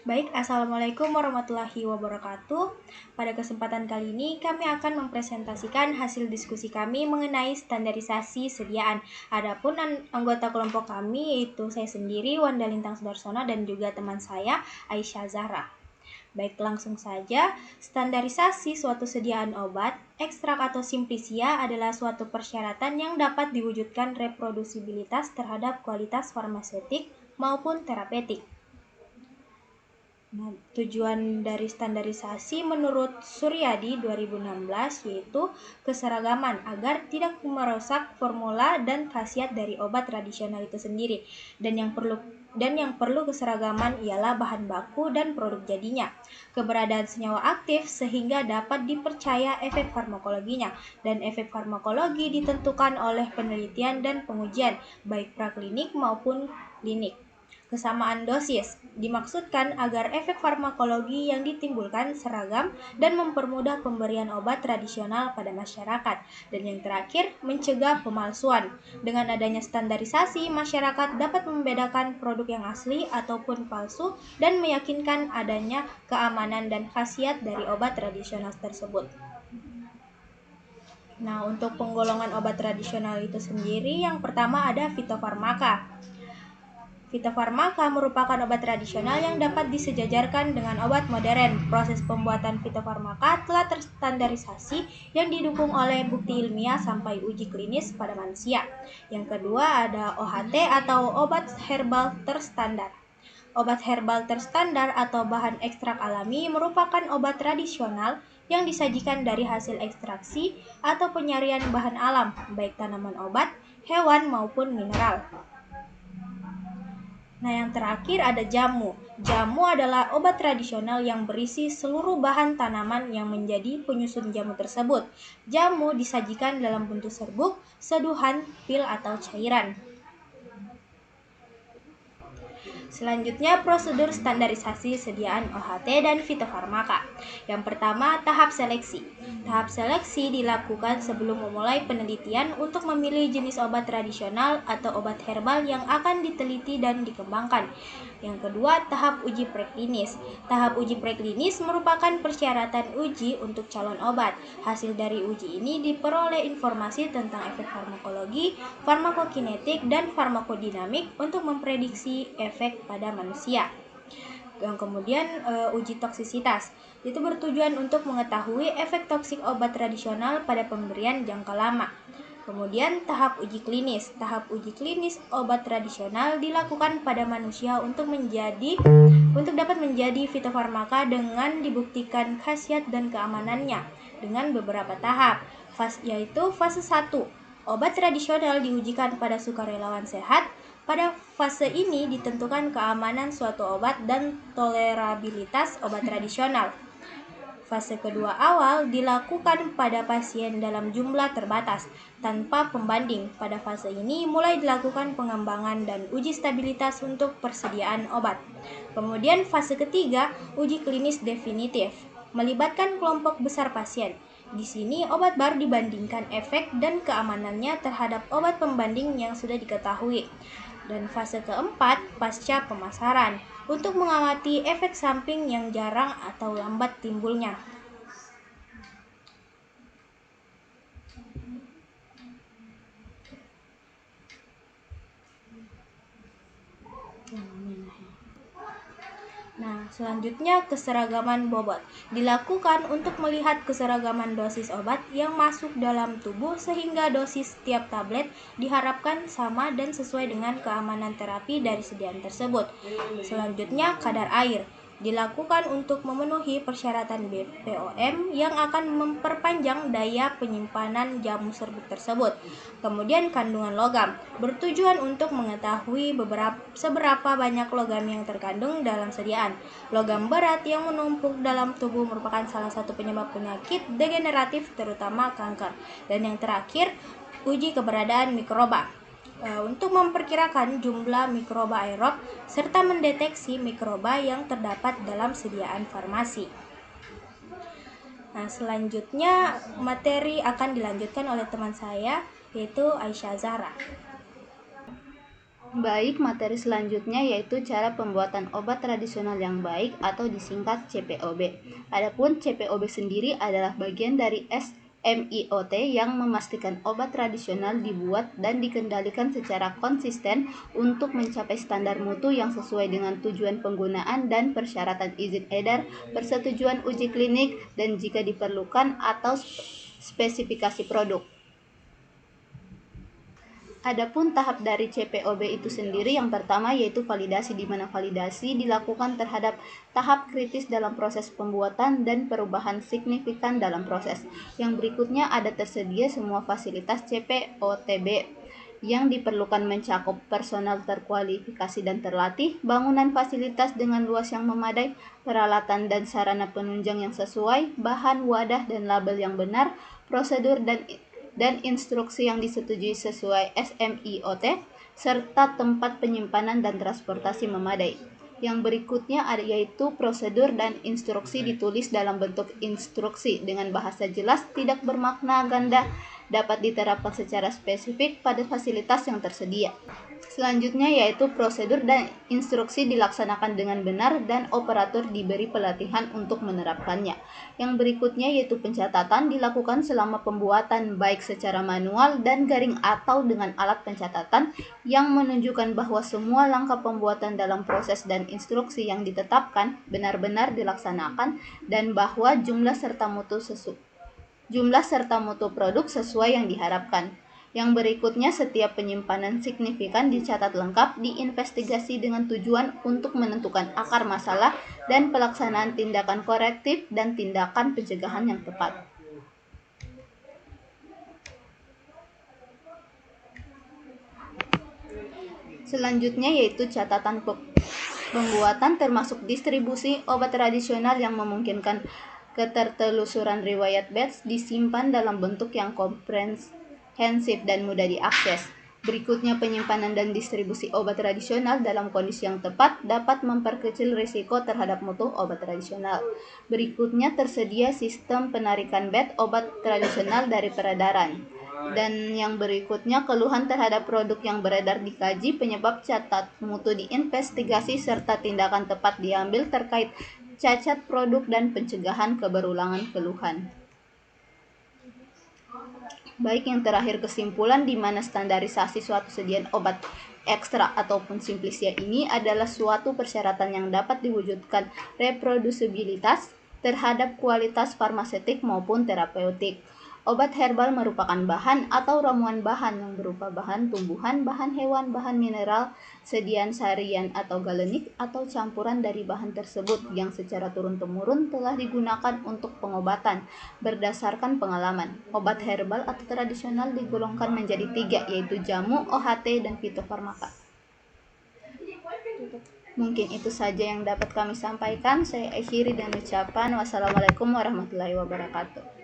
Baik, Assalamualaikum warahmatullahi wabarakatuh. Pada kesempatan kali ini, kami akan mempresentasikan hasil diskusi kami mengenai standarisasi sediaan. Adapun anggota kelompok kami yaitu saya sendiri, Wanda Lintang Sudarsono, dan juga teman saya, Aisyah Zahra. Baik, langsung saja. Standarisasi suatu sediaan obat, ekstrak atau simplisia adalah suatu persyaratan yang dapat diwujudkan reprodusibilitas terhadap kualitas farmaseutik maupun terapeutik. Nah, tujuan dari standarisasi menurut Suryadi 2016 yaitu keseragaman agar tidak merusak formula dan khasiat dari obat tradisional itu sendiri. Dan yang perlu keseragaman ialah bahan baku dan produk jadinya, keberadaan senyawa aktif sehingga dapat dipercaya efek farmakologinya, dan efek farmakologi ditentukan oleh penelitian dan pengujian baik praklinik maupun klinik. Kesamaan dosis dimaksudkan agar efek farmakologi yang ditimbulkan seragam dan mempermudah pemberian obat tradisional pada masyarakat. Dan yang terakhir, mencegah pemalsuan. Dengan adanya standarisasi, masyarakat dapat membedakan produk yang asli ataupun palsu dan meyakinkan adanya keamanan dan khasiat dari obat tradisional tersebut. Nah, untuk penggolongan obat tradisional itu sendiri, yang pertama ada fitofarmaka. Fitofarmaka merupakan obat tradisional yang dapat disejajarkan dengan obat modern. Proses pembuatan fitofarmaka telah terstandarisasi yang didukung oleh bukti ilmiah sampai uji klinis pada manusia. Yang kedua ada OHT atau obat herbal terstandar. Obat herbal terstandar atau bahan ekstrak alami merupakan obat tradisional yang disajikan dari hasil ekstraksi atau penyaringan bahan alam, baik tanaman obat, hewan maupun mineral. Nah, yang terakhir ada jamu. Jamu adalah obat tradisional yang berisi seluruh bahan tanaman yang menjadi penyusun jamu tersebut. Jamu disajikan dalam bentuk serbuk, seduhan, pil atau cairan. Selanjutnya, prosedur standarisasi sediaan OHT dan fitofarmaka. Yang pertama, tahap seleksi. Tahap seleksi dilakukan sebelum memulai penelitian untuk memilih jenis obat tradisional atau obat herbal yang akan diteliti dan dikembangkan. Yang kedua, tahap uji preklinis. Tahap uji preklinis merupakan persyaratan uji untuk calon obat. Hasil dari uji ini diperoleh informasi tentang efek farmakologi, farmakokinetik, dan farmakodinamik untuk memprediksi efek pada manusia. Yang kemudian uji toksisitas itu bertujuan untuk mengetahui efek toksik obat tradisional pada pemberian jangka lama. Kemudian tahap uji klinis. Tahap uji klinis obat tradisional dilakukan pada manusia untuk dapat menjadi fitofarmaka dengan dibuktikan khasiat dan keamanannya dengan beberapa tahap, yaitu fase 1. Obat tradisional diujikan pada sukarelawan sehat. Pada fase ini ditentukan keamanan suatu obat dan tolerabilitas obat tradisional. Fase kedua awal dilakukan pada pasien dalam jumlah terbatas, tanpa pembanding. Pada fase ini mulai dilakukan pengembangan dan uji stabilitas untuk persediaan obat. Kemudian fase ketiga, uji klinis definitif, melibatkan kelompok besar pasien. Di sini obat baru dibandingkan efek dan keamanannya terhadap obat pembanding yang sudah diketahui. Dan fase keempat, pasca pemasaran, untuk mengamati efek samping yang jarang atau lambat timbulnya. Nah, selanjutnya keseragaman bobot dilakukan untuk melihat keseragaman dosis obat yang masuk dalam tubuh sehingga dosis setiap tablet diharapkan sama dan sesuai dengan keamanan terapi dari sediaan tersebut. Selanjutnya kadar air dilakukan untuk memenuhi persyaratan BPOM yang akan memperpanjang daya penyimpanan jamu serbuk tersebut. Kemudian kandungan logam bertujuan untuk mengetahui seberapa banyak logam yang terkandung dalam sediaan. Logam berat yang menumpuk dalam tubuh merupakan salah satu penyebab penyakit degeneratif terutama kanker. Dan yang terakhir, uji keberadaan mikroba untuk memperkirakan jumlah mikroba aerob serta mendeteksi mikroba yang terdapat dalam sediaan farmasi. Nah, selanjutnya materi akan dilanjutkan oleh teman saya yaitu Aisyah Zahra. Baik, materi selanjutnya yaitu cara pembuatan obat tradisional yang baik atau disingkat CPOB. Adapun CPOB sendiri adalah bagian dari SMIOT yang memastikan obat tradisional dibuat dan dikendalikan secara konsisten untuk mencapai standar mutu yang sesuai dengan tujuan penggunaan dan persyaratan izin edar, persetujuan uji klinik, dan jika diperlukan atau spesifikasi produk. Adapun tahap dari CPOB itu sendiri yang pertama yaitu validasi, di mana validasi dilakukan terhadap tahap kritis dalam proses pembuatan dan perubahan signifikan dalam proses. Yang berikutnya ada tersedia semua fasilitas CPOTB yang diperlukan mencakup personal terkualifikasi dan terlatih, bangunan fasilitas dengan luas yang memadai, peralatan dan sarana penunjang yang sesuai, bahan, wadah, dan label yang benar, prosedur dan instruksi yang disetujui sesuai SMIOT, serta tempat penyimpanan dan transportasi memadai. Yang berikutnya yaitu prosedur dan instruksi ditulis dalam bentuk instruksi dengan bahasa jelas, tidak bermakna ganda, dapat diterapkan secara spesifik pada fasilitas yang tersedia. Selanjutnya yaitu prosedur dan instruksi dilaksanakan dengan benar dan operator diberi pelatihan untuk menerapkannya. Yang berikutnya yaitu pencatatan dilakukan selama pembuatan baik secara manual dan garing atau dengan alat pencatatan yang menunjukkan bahwa semua langkah pembuatan dalam proses dan instruksi yang ditetapkan benar-benar dilaksanakan dan bahwa jumlah serta mutu produk sesuai yang diharapkan. Yang berikutnya, setiap penyimpanan signifikan dicatat lengkap, diinvestigasi dengan tujuan untuk menentukan akar masalah dan pelaksanaan tindakan korektif dan tindakan pencegahan yang tepat. Selanjutnya yaitu catatan pembuatan termasuk distribusi obat tradisional yang memungkinkan ketertelusuran riwayat batch disimpan dalam bentuk yang komprehensif dan mudah diakses. Berikutnya, penyimpanan dan distribusi obat tradisional dalam kondisi yang tepat dapat memperkecil risiko terhadap mutu obat tradisional. Berikutnya, tersedia sistem penarikan batch obat tradisional dari peredaran. Dan yang berikutnya, keluhan terhadap produk yang beredar dikaji, penyebab catat mutu diinvestigasi, serta tindakan tepat diambil terkait cacat produk dan pencegahan keberulangan keluhan. Baik, yang terakhir kesimpulan, di mana standarisasi suatu sediaan obat ekstra ataupun simplisia ini adalah suatu persyaratan yang dapat diwujudkan reprodusibilitas terhadap kualitas farmaseutik maupun terapeutik. Obat herbal merupakan bahan atau ramuan bahan yang berupa bahan tumbuhan, bahan hewan, bahan mineral, sediaan sarian atau galenik, atau campuran dari bahan tersebut yang secara turun-temurun telah digunakan untuk pengobatan berdasarkan pengalaman. Obat herbal atau tradisional digolongkan menjadi 3, yaitu jamu, OHT, dan fitofarmaka. Mungkin itu saja yang dapat kami sampaikan. Saya akhiri dengan ucapan wassalamualaikum warahmatullahi wabarakatuh.